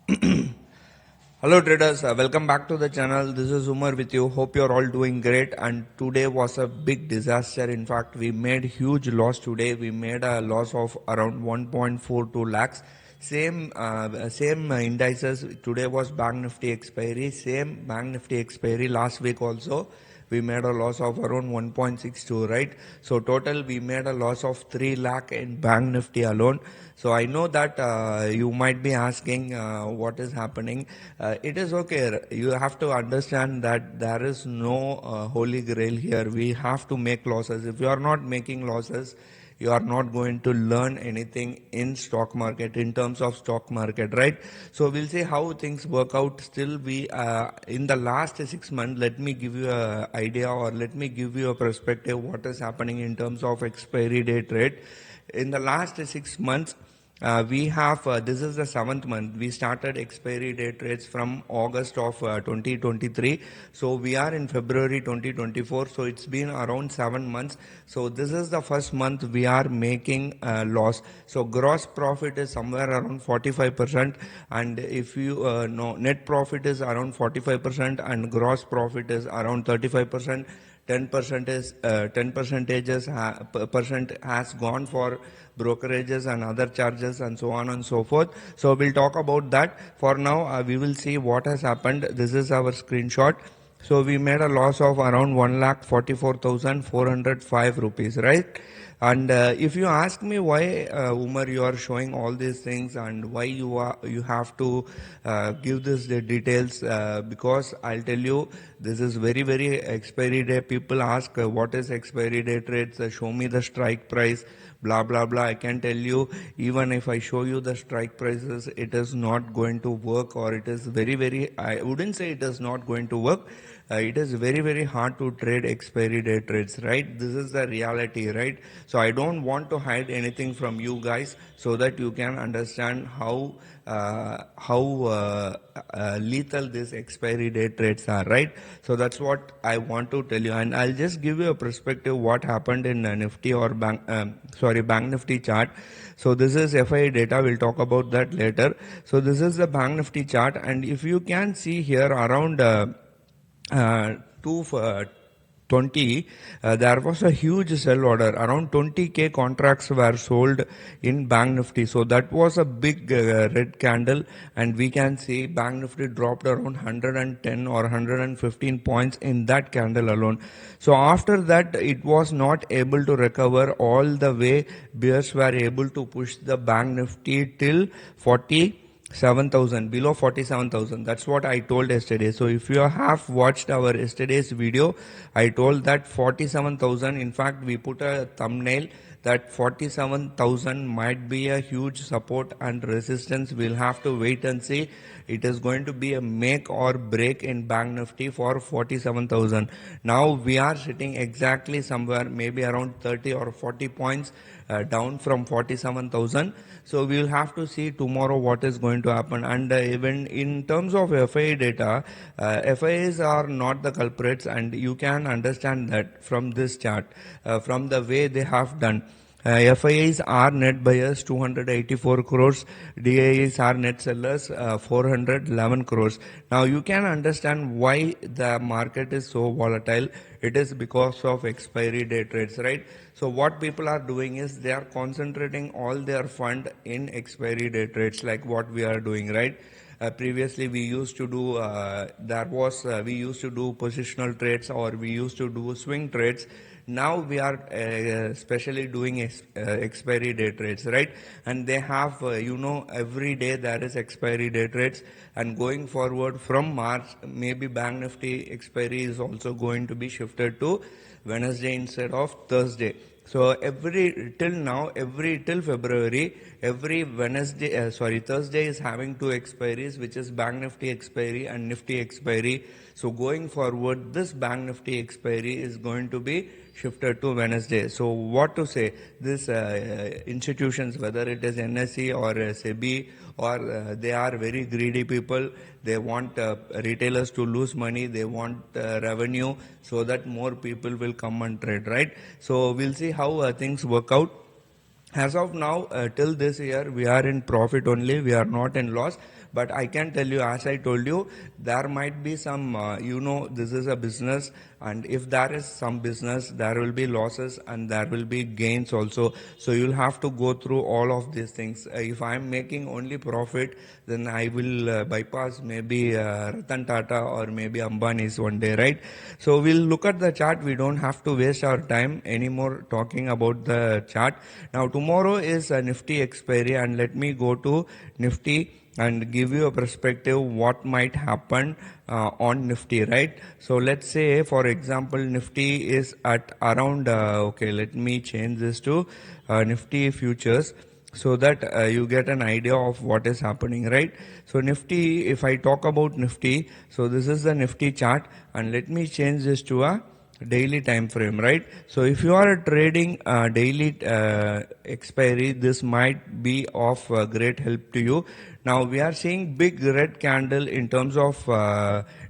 Hello traders, welcome back to the channel. This is Umar with you. Hope you're all doing great. And today was a big disaster. In fact, we made huge loss today. We made a loss of around 1.42 lakhs. Same indices. Today was Banknifty expiry. Same Banknifty expiry last week also. We made a loss of around 1.62, right? So total we made a loss of 3 lakh in Banknifty alone. So I know that you might be asking what is happening. It is okay. You have to understand that there is no holy grail here. We have to make losses. If you are not making losses, you are not going to learn anything in stock market, in terms of stock market, right? So we'll see how things work out. Still we in the last 6 months, let me give you a idea, or let me give you a perspective what is happening in terms of expiry date rate. In the last 6 months, we have this is the 7th month. We started expiry date rates from August of 2023. So we are in February 2024. So it's been around 7 months. So this is the first month we are making loss. So gross profit is somewhere around 45%, and if you know, net profit is around 45%, and gross profit is around 35%. 10% is 10 percentages percent has gone for brokerages and other charges and so on and so forth. So we'll talk about that. For now, we will see what has happened. This is our screenshot. So we made a loss of around 1,44,405 rupees, right? And if you ask me why, Umar, you are showing all these things, and why you have to give this the details, because I'll tell you, this is very expiry day. People ask what is expiry date rates, show me the strike price, blah blah blah. I can tell you, even if I show you the strike prices, it is not going to work, or it is very, I wouldn't say it is not going to work. It is very hard to trade expiry date trades, right? This is the reality, right? So I don't want to hide anything from you guys, so that you can understand how lethal these expiry date trades are, right? So that's what I want to tell you, and I'll just give you a perspective what happened in Nifty or Banknifty chart. So this is FI data. We'll talk about that later. So this is the Banknifty chart, and if you can see here around 220, there was a huge sell order. Around 20k contracts were sold in Banknifty. So that was a big red candle, and we can see Banknifty dropped around 110 or 115 points in that candle alone. So after that, it was not able to recover all the way. Bears were able to push the Banknifty till 47,000, below 47,000. That's what I told yesterday. So if you have watched our yesterday's video, I told that 47,000, in fact we put a thumbnail that 47,000 might be a huge support and resistance. We'll have to wait and see. It is going to be a make or break in Banknifty for 47,000. Now we are sitting exactly somewhere maybe around 30 or 40 points down from 47,000. So we will have to see tomorrow what is going to happen. And even in terms of FIA data, FIAs are not the culprits, and you can understand that from this chart, from the way they have done. FIAs are net buyers 284 crores, DIAs are net sellers 411 crores. Now you can understand why the market is so volatile. It is because of expiry date trades, right? So what people are doing is they are concentrating all their fund in expiry date trades, like what we are doing, right? Previously we used to do we used to do positional trades, or we used to do swing trades. Now we are especially doing expiry date trades, right? And they have every day there is expiry date trades, and going forward from March, maybe Banknifty expiry is also going to be shifted to Wednesday instead of Thursday. So till February, every Thursday is having two expiries, which is Banknifty expiry and Nifty expiry. So going forward, this Banknifty expiry is going to be shifted to Wednesday. So what to say? These institutions, whether it is NSE or Zebu, or they are very greedy people. They want retailers to lose money. They want revenue, so that more people will come and trade, right? So we'll see how things work out. As of now, till this year, we are in profit only. We are not in loss. But I can tell you, as I told you, there might be some, this is a business, and if there is some business, there will be losses and there will be gains also. So you'll have to go through all of these things. If I'm making only profit, then I will bypass maybe Ratan Tata or maybe Ambani's one day, right? So we'll look at the chart. We don't have to waste our time anymore talking about the chart. Now tomorrow is a Nifty expiry, and let me go to Nifty and give you a perspective what might happen on Nifty, right? So let's say, for example, Nifty is at around, okay, let me change this to Nifty futures so that you get an idea of what is happening, right? So Nifty, if I talk about Nifty, so this is the Nifty chart, and let me change this to a daily time frame, right? So if you are trading daily expiry, this might be of great help to you. Now we are seeing big red candle in terms of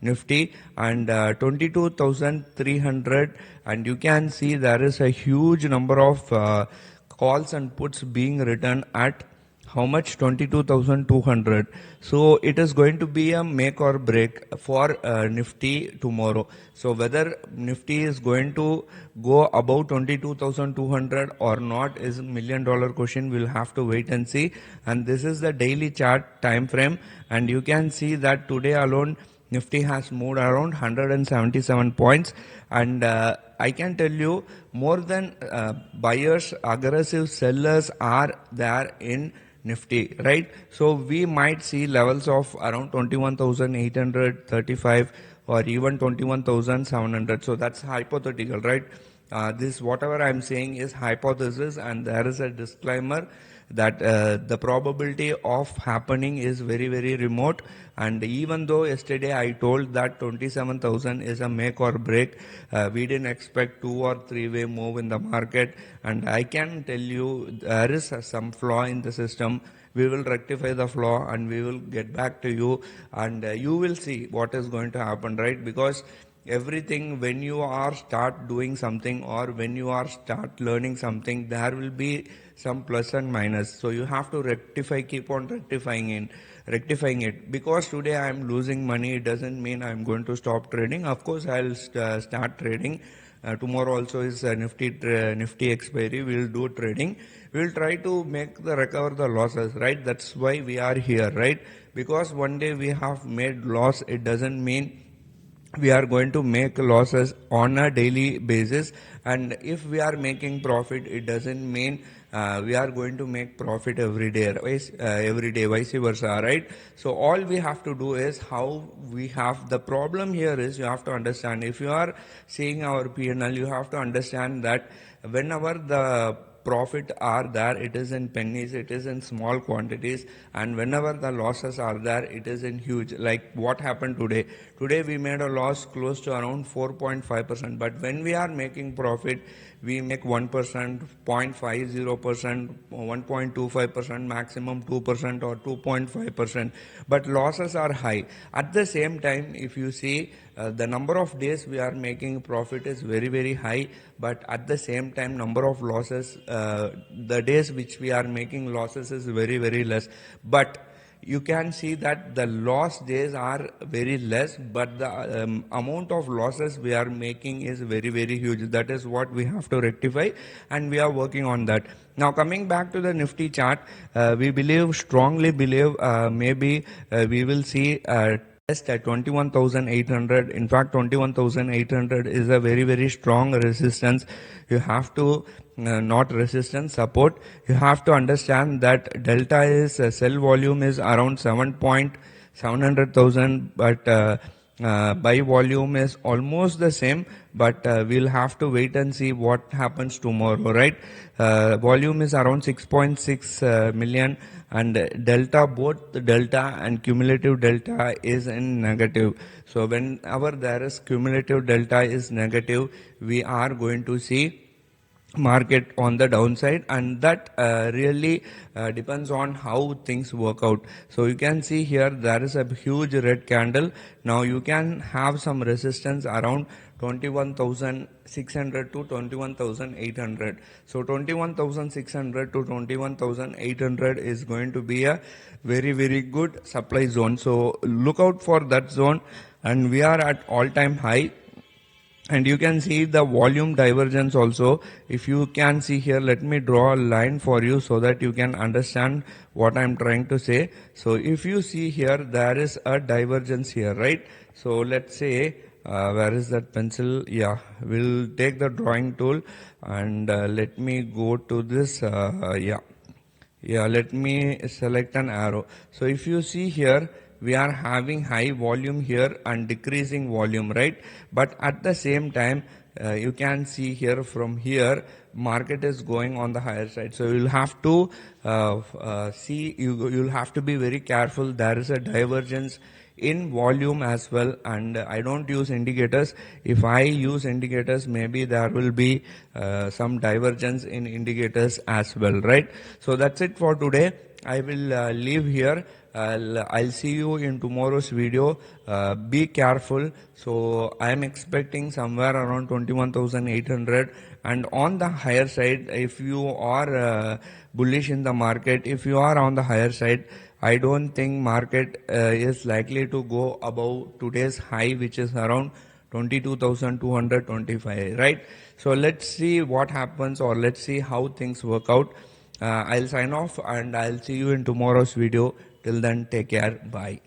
Nifty and 22,300, and you can see there is a huge number of calls and puts being written at how much? 22,200. So it is going to be a make or break for Nifty tomorrow. So whether Nifty is going to go above 22,200 or not is $1,000,000 question. We'll have to wait and see. And this is the daily chart time frame, and you can see that today alone Nifty has moved around 177 points, and I can tell you more than buyers, aggressive sellers are there in Nifty, right? So we might see levels of around 21,835 or even 21,700. So that's hypothetical, right? This whatever I'm saying is hypothesis, and there is a disclaimer that the probability of happening is very, very remote. And even though yesterday I told that 27,000 is a make or break, we didn't expect 2 or 3 way move in the market, and I can tell you there is some flaw in the system. We will rectify the flaw and we will get back to you, and you will see what is going to happen, right? Because everything, when you are start doing something or when you are start learning something, there will be some plus and minus. So you have to rectify, keep on rectifying it. Because today I am losing money, it doesn't mean I am going to stop trading. Of course I'll start trading. Tomorrow also is Nifty expiry. We'll do trading. We'll try to recover the losses, right? That's why we are here, right? Because one day we have made loss, it doesn't mean we are going to make losses on a daily basis. And if we are making profit, it doesn't mean we are going to make profit every day, vice versa, right? So all we have to do is how we have, the problem here is you have to understand, if you are seeing our P&L, you have to understand that whenever the profit are there, it is in pennies, it is in small quantities, and whenever the losses are there, it is in huge. Like what happened today. Today we made a loss close to around 4.5%, but when we are making profit, we make 1%, 0.50%, 1.25%, maximum 2% or 2.5%, but losses are high. At the same time, if you see the number of days we are making profit is very, very high, but at the same time number of losses, the days which we are making losses is very, very less. But you can see that the loss days are very less, but the amount of losses we are making is very, very huge. That is what we have to rectify, and we are working on that. Now coming back to the Nifty chart, we strongly believe maybe we will see test at 21,800. In fact, 21,800 is a very, very strong resistance. You have to not resistance, support. You have to understand that delta is sell volume is around 7,700,000, but buy volume is almost the same, but we'll have to wait and see what happens tomorrow, right? Volume is around 6.6 million, and delta, both the delta and cumulative delta is in negative. So whenever there is cumulative delta is negative, we are going to see market on the downside, and that really depends on how things work out. So you can see here there is a huge red candle. Now you can have some resistance around 21,600 to 21,800. So 21,600 to 21,800 is going to be a very good supply zone. So look out for that zone, and we are at all time high. And you can see the volume divergence also. If you can see here, let me draw a line for you so that you can understand what I'm trying to say. So if you see here, there is a divergence here, right? So let's say, where is that pencil? Yeah, we'll take the drawing tool, and let me go to this. Yeah, let me select an arrow. So if you see here, we are having high volume here and decreasing volume, right? But at the same time, you can see here, from here market is going on the higher side. So you'll have to you'll have to be very careful. There is a divergence in volume as well, and I don't use indicators. If I use indicators, maybe there will be some divergence in indicators as well, right? So that's it for today. I will leave here. I'll see you in tomorrow's video. Be careful. So I am expecting somewhere around 21,800, and on the higher side, if you are bullish in the market, if you are on the higher side, I don't think market is likely to go above today's high, which is around 22,225, right? So let's see what happens, or let's see how things work out. I'll sign off, and I'll see you in tomorrow's video. Till then, take care. Bye.